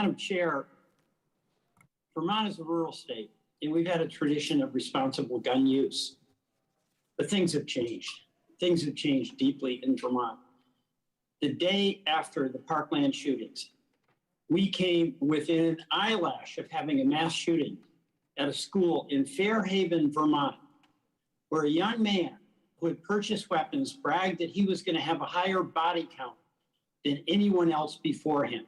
Madam Chair, Vermont is a rural state, and we've had a tradition of responsible gun use. But things have changed. Things have changed deeply in Vermont. The day after the Parkland shootings, we came within an eyelash of having a mass shooting at a school in Fairhaven, Vermont, where a young man who had purchased weapons bragged that he was going to have a higher body count than anyone else before him.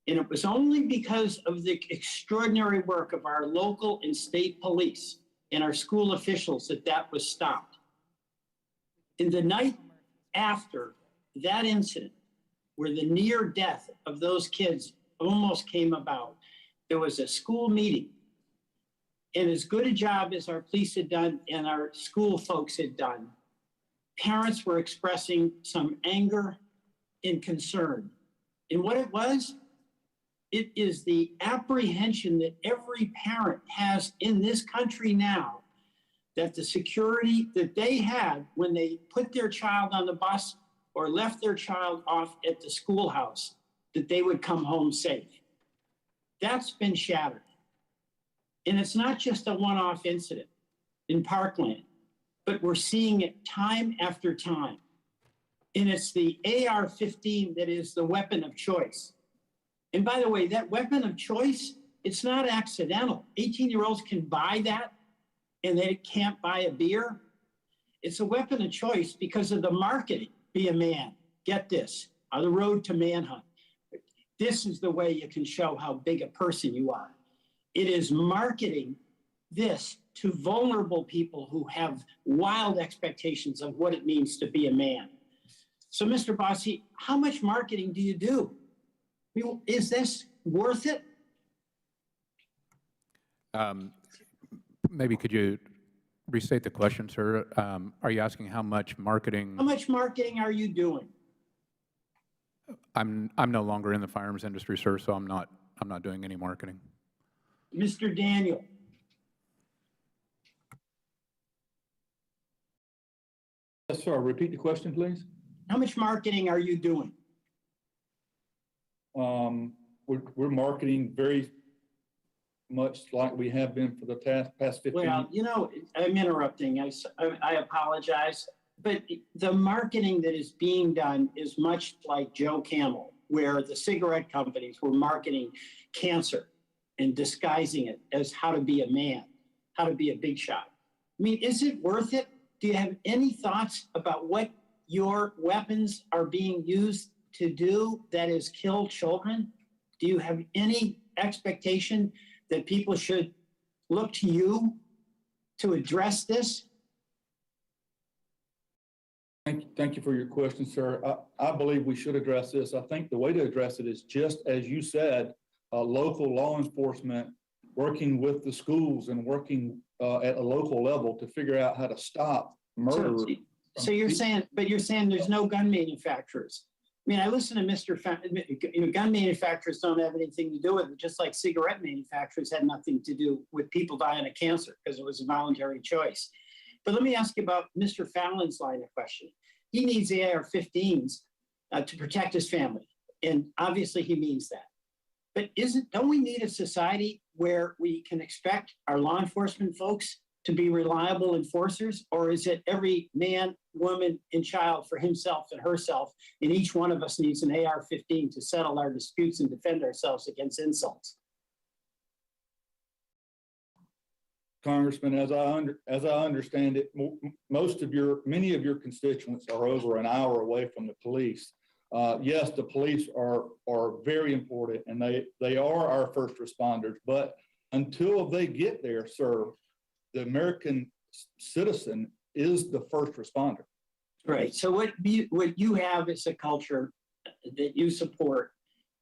And it was only because of the extraordinary work of our local and state police and our school officials that that was stopped. In the night after that incident, where the near death of those kids almost came about, there was a school meeting. And as good a job as our police had done and our school folks had done, parents were expressing some anger and concern. And what it is the apprehension that every parent has in this country now, that the security that they had when they put their child on the bus or left their child off at the schoolhouse, that they would come home safe. That's been shattered. And it's not just a one-off incident in Parkland, but we're seeing it time after time. And it's the AR-15 that is the weapon of choice. And by the way, that weapon of choice, it's not accidental. 18-year-olds can buy that and they can't buy a beer. It's a weapon of choice because of the marketing. Be a man, get this, on the road to manhunt. This is the way you can show how big a person you are. It is marketing this to vulnerable people who have wild expectations of what it means to be a man. So, Mr. Bossy, how much marketing do you do? I mean, is this worth it? Maybe could you restate the question, sir? Are you asking how much marketing? How much marketing are you doing? I'm no longer in the firearms industry, sir, so I'm not doing any marketing. Mr. Daniel. Yes, sir. Repeat the question, please. How much marketing are you doing? We're marketing very much like we have been for the past 15 years. Well, you know, I'm interrupting. I apologize. But the marketing that is being done is much like Joe Camel, where the cigarette companies were marketing cancer and disguising it as how to be a man, how to be a big shot. I mean, is it worth it? Do you have any thoughts about what your weapons are being used to do, that is kill children? Do you have any expectation that people should look to you to address this? Thank you for your question, sir. I believe we should address this. I think the way to address it is just as you said, local law enforcement working with the schools and working at a local level to figure out how to stop murder. So you're saying there's no gun manufacturers. I mean, I listen to Mr. Gun manufacturers don't have anything to do with it, just like cigarette manufacturers had nothing to do with people dying of cancer because it was a voluntary choice. But let me ask you about Mr. Fallon's line of questioning. He needs AR-15s to protect his family, and obviously he means that. But don't we need a society where we can expect our law enforcement folks to be reliable enforcers, or is it every man, woman, and child for himself and herself, and each one of us needs an AR-15 to settle our disputes and defend ourselves against insults? Congressman, as I understand it, many of your constituents are over an hour away from the police. Yes, the police are very important, and they are our first responders. But until they get there, sir, the American citizen is the first responder. Right. So what you have is a culture that you support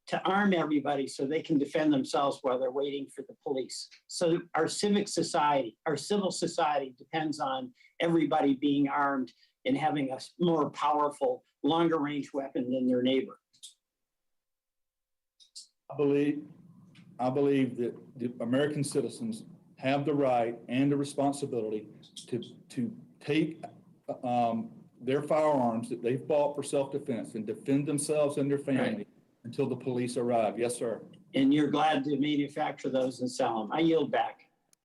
to arm everybody so they can defend themselves while they're waiting for the police. So our civic society, our civil society depends on everybody being armed and having a more powerful, longer range weapon than their neighbor. I believe that the American citizens have the right and the responsibility to take their firearms that they've bought for self-defense and defend themselves and their family. Right. Until the police arrive. Yes, sir. and you're glad to manufacture those and sell them. I yield back.